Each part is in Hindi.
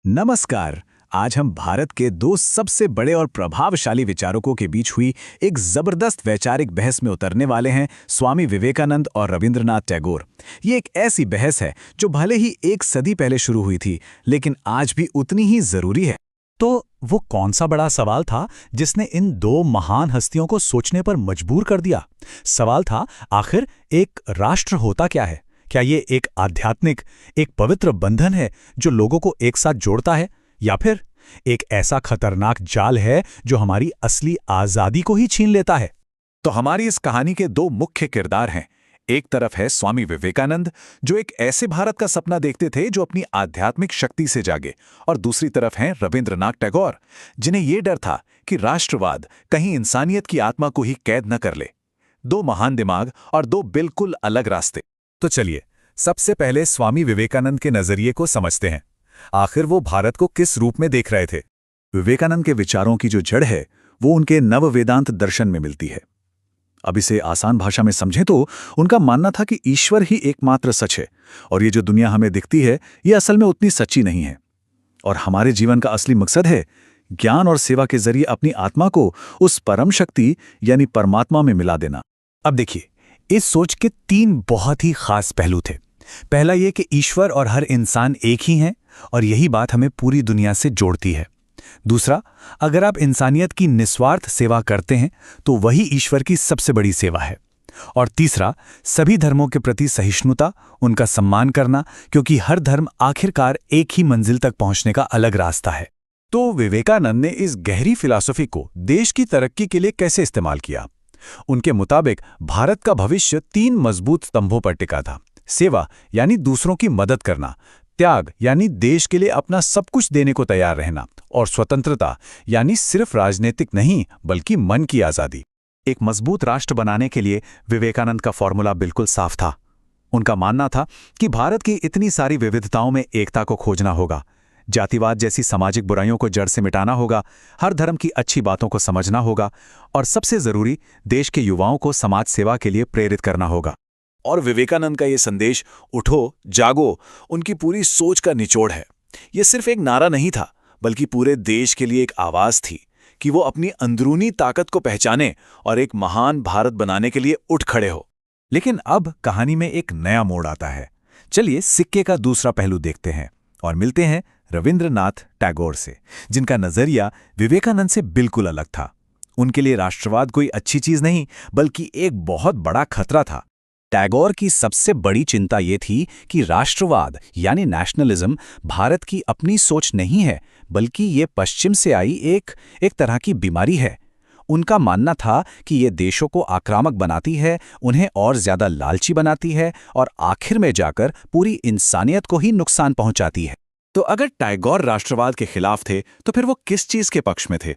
नमस्कार। आज हम भारत के दो सबसे बड़े और प्रभावशाली विचारकों के बीच हुई एक जबरदस्त वैचारिक बहस में उतरने वाले हैं, स्वामी विवेकानंद और रविंद्रनाथ टैगोर। ये एक ऐसी बहस है जो भले ही एक सदी पहले शुरू हुई थी, लेकिन आज भी उतनी ही जरूरी है। तो वो कौन सा बड़ा सवाल था जिसने इन दो महान हस्तियों को सोचने पर मजबूर कर दिया? सवाल था, आखिर एक राष्ट्र होता क्या है? क्या ये एक आध्यात्मिक, एक पवित्र बंधन है जो लोगों को एक साथ जोड़ता है, या फिर एक ऐसा खतरनाक जाल है जो हमारी असली आजादी को ही छीन लेता है? तो हमारी इस कहानी के दो मुख्य किरदार हैं। एक तरफ है स्वामी विवेकानंद, जो एक ऐसे भारत का सपना देखते थे जो अपनी आध्यात्मिक शक्ति से जागे, और दूसरी तरफ हैं रविंद्रनाथ टैगोर, जिन्हें यह डर था कि राष्ट्रवाद कहीं इंसानियत की आत्मा को ही कैद न कर ले। दो महान दिमाग और दो बिल्कुल अलग रास्ते। तो चलिए, सबसे पहले स्वामी विवेकानंद के नजरिए को समझते हैं। आखिर वो भारत को किस रूप में देख रहे थे? विवेकानंद के विचारों की जो जड़ है वो उनके नव वेदांत दर्शन में मिलती है। अब इसे आसान भाषा में समझें तो उनका मानना था कि ईश्वर ही एकमात्र सच है, और ये जो दुनिया हमें दिखती है ये असल में उतनी सच्ची नहीं है। और हमारे जीवन का असली मकसद है ज्ञान और सेवा के जरिए अपनी आत्मा को उस परम शक्ति यानी परमात्मा में मिला देना। अब देखिए, इस सोच के तीन बहुत ही खास पहलू थे। पहला ये कि ईश्वर और हर इंसान एक ही हैं, और यही बात हमें पूरी दुनिया से जोड़ती है। दूसरा, अगर आप इंसानियत की निस्वार्थ सेवा करते हैं तो वही ईश्वर की सबसे बड़ी सेवा है। और तीसरा, सभी धर्मों के प्रति सहिष्णुता, उनका सम्मान करना, क्योंकि हर धर्म आखिरकार एक ही मंजिल तक पहुंचने का अलग रास्ता है। तो विवेकानंद ने इस गहरी फिलॉसफी को देश की तरक्की के लिए कैसे इस्तेमाल किया? उनके मुताबिक भारत का भविष्य तीन मजबूत स्तंभों पर टिका था। सेवा यानी दूसरों की मदद करना, त्याग यानी देश के लिए अपना सब कुछ देने को तैयार रहना, और स्वतंत्रता यानी सिर्फ राजनीतिक नहीं बल्कि मन की आजादी। एक मजबूत राष्ट्र बनाने के लिए विवेकानंद का फॉर्मूला बिल्कुल साफ था। उनका मानना था कि भारत की इतनी सारी विविधताओं में एकता को खोजना होगा, जातिवाद जैसी सामाजिक बुराइयों को जड़ से मिटाना होगा, हर धर्म की अच्छी बातों को समझना होगा, और सबसे जरूरी, देश के युवाओं को समाज सेवा के लिए प्रेरित करना होगा। और विवेकानंद का ये संदेश, उठो जागो, उनकी पूरी सोच का निचोड़ है। ये सिर्फ एक नारा नहीं था, बल्कि पूरे देश के लिए एक आवाज थी कि वो अपनी अंदरूनी ताकत को पहचाने और एक महान भारत बनाने के लिए उठ खड़े हो। लेकिन अब कहानी में एक नया मोड़ आता है। चलिए सिक्के का दूसरा पहलू देखते हैं और मिलते हैं रविंद्रनाथ टैगोर से, जिनका नजरिया विवेकानंद से बिल्कुल अलग था। उनके लिए राष्ट्रवाद कोई अच्छी चीज नहीं, बल्कि एक बहुत बड़ा खतरा था। टैगोर की सबसे बड़ी चिंता ये थी कि राष्ट्रवाद यानी नेशनलिज्म भारत की अपनी सोच नहीं है, बल्कि ये पश्चिम से आई एक तरह की बीमारी है। उनका मानना था कि ये देशों को आक्रामक बनाती है, उन्हें और ज्यादा लालची बनाती है, और आखिर में जाकर पूरी इंसानियत को ही नुकसान पहुंचाती है। तो अगर टैगोर राष्ट्रवाद के खिलाफ थे, तो फिर वो किस चीज के पक्ष में थे?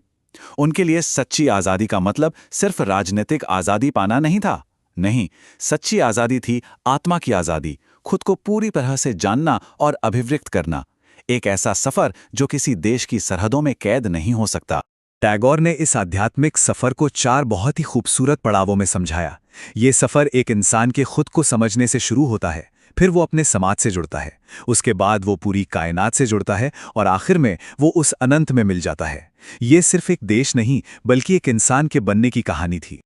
उनके लिए सच्ची आजादी का मतलब सिर्फ राजनीतिक आजादी पाना नहीं था। नहीं, सच्ची आजादी थी आत्मा की आजादी, खुद को पूरी तरह से जानना और अभिव्यक्त करना। एक ऐसा सफर जो किसी देश की सरहदों में कैद नहीं हो सकता। टैगोर ने इस आध्यात्मिक सफर को चार बहुत ही खूबसूरत पड़ावों में समझाया। ये सफर एक इंसान के खुद को समझने से शुरू होता है, फिर वो अपने समाज से जुड़ता है, उसके बाद वो पूरी कायनात से जुड़ता है, और आखिर में वो उस अनंत में मिल जाता है। ये सिर्फ एक देश नहीं, बल्कि एक इंसान के बनने की कहानी थी।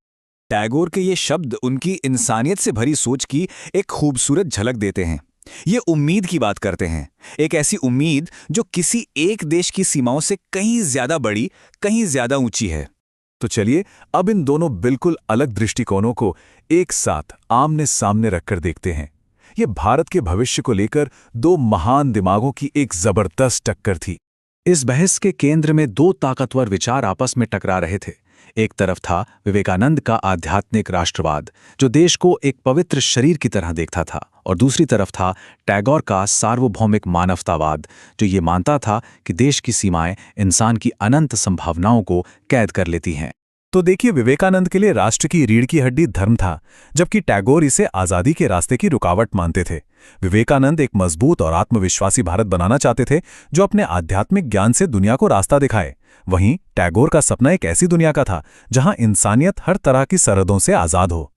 टैगोर के ये शब्द उनकी इंसानियत से भरी सोच की एक खूबसूरत झलक देते हैं। ये उम्मीद की बात करते हैं, एक ऐसी उम्मीद जो किसी एक देश की सीमाओं से कहीं ज्यादा बड़ी, कहीं ज्यादा ऊंची है। तो चलिए अब इन दोनों बिल्कुल अलग दृष्टिकोणों को एक साथ आमने सामने रखकर देखते हैं। ये भारत के भविष्य को लेकर दो महान दिमागों की एक जबरदस्त टक्कर थी। इस बहस के केंद्र में दो ताकतवर विचार आपस में टकरा रहे थे। एक तरफ था विवेकानंद का आध्यात्मिक राष्ट्रवाद, जो देश को एक पवित्र शरीर की तरह देखता था, और दूसरी तरफ था टैगोर का सार्वभौमिक मानवतावाद, जो ये मानता था कि देश की सीमाएं इंसान की अनंत संभावनाओं को कैद कर लेती हैं। तो देखिए, विवेकानंद के लिए राष्ट्र की रीढ़ की हड्डी धर्म था, जबकि टैगोर इसे आजादी के रास्ते की रुकावट मानते थे। विवेकानंद एक मजबूत और आत्मविश्वासी भारत बनाना चाहते थे, जो अपने आध्यात्मिक ज्ञान से दुनिया को रास्ता दिखाए। वहीं टैगोर का सपना एक ऐसी दुनिया का था जहां इंसानियत हर तरह की सरहदों से आजाद हो।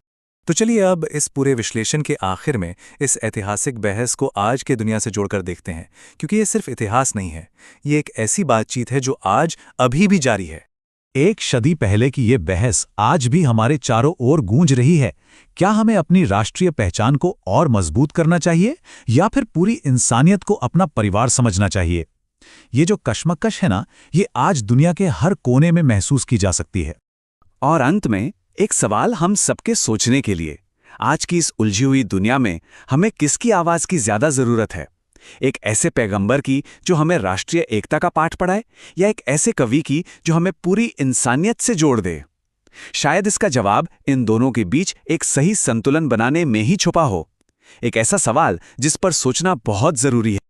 तो चलिए अब इस पूरे विश्लेषण के आखिर में इस ऐतिहासिक बहस को आज के दुनिया से जोड़कर देखते हैं, क्योंकि ये सिर्फ इतिहास नहीं है, ये एक ऐसी बातचीत है जो आज अभी भी जारी है। एक सदी पहले की ये बहस आज भी हमारे चारों ओर गूंज रही है। क्या हमें अपनी राष्ट्रीय पहचान को और मजबूत करना चाहिए या फिर पूरी इंसानियत को अपना परिवार समझना चाहिए? ये जो कशमकश है ना, ये आज दुनिया के हर कोने में महसूस की जा सकती है। और अंत में एक सवाल हम सबके सोचने के लिए, आज की इस उलझी हुई दुनिया में हमें किसकी आवाज की ज्यादा जरूरत है? एक ऐसे पैगंबर की जो हमें राष्ट्रीय एकता का पाठ पढ़ाए, या एक ऐसे कवि की जो हमें पूरी इंसानियत से जोड़ दे? शायद इसका जवाब इन दोनों के बीच एक सही संतुलन बनाने में ही छुपा हो। एक ऐसा सवाल जिस पर सोचना बहुत जरूरी है।